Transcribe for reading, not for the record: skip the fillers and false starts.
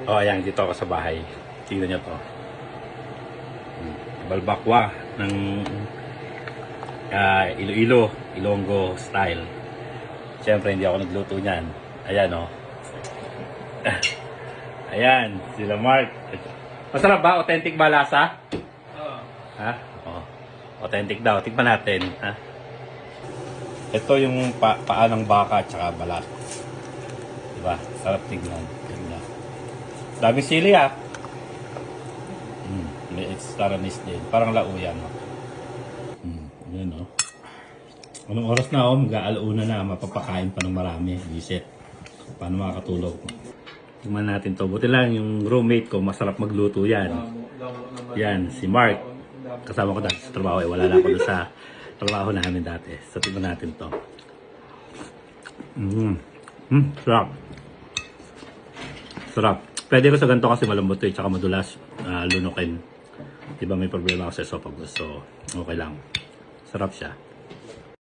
Oh, ayan, dito ako sa bahay. Tingnan nyo to. Balbakwa ng Iloilo, Ilonggo style. Siyempre, hindi ako nagluto niyan. Ayan, oh. Ayan, sila Mark. Masarap ba? Authentic ba lasa? Oo. Ha? Oh. Authentic daw. Tikman natin. Ha? Ito yung paa ng baka at saka balat. Diba? Sarap tignan. Tignan. Daming sili ah. May extra anis din. Parang lauyan. Ayan oh. Anong oras na oh? Mag-aalauna na. Mapapakain pa ng marami. Visit. Paano makakatulog? Tingnan natin to. Buti lang yung roommate ko. Masarap magluto yan. Yan. Si Mark. Kasama ko dati sa trabaho. Wala na ako doon sa trabaho namin dati. So tingnan natin to. Sarap. Sarap. Pwede ko sa ganito kasi malambot to. Tsaka madulas. Lunukin. Diba may problema ako sa esophagus. So okay lang. Sarap siya.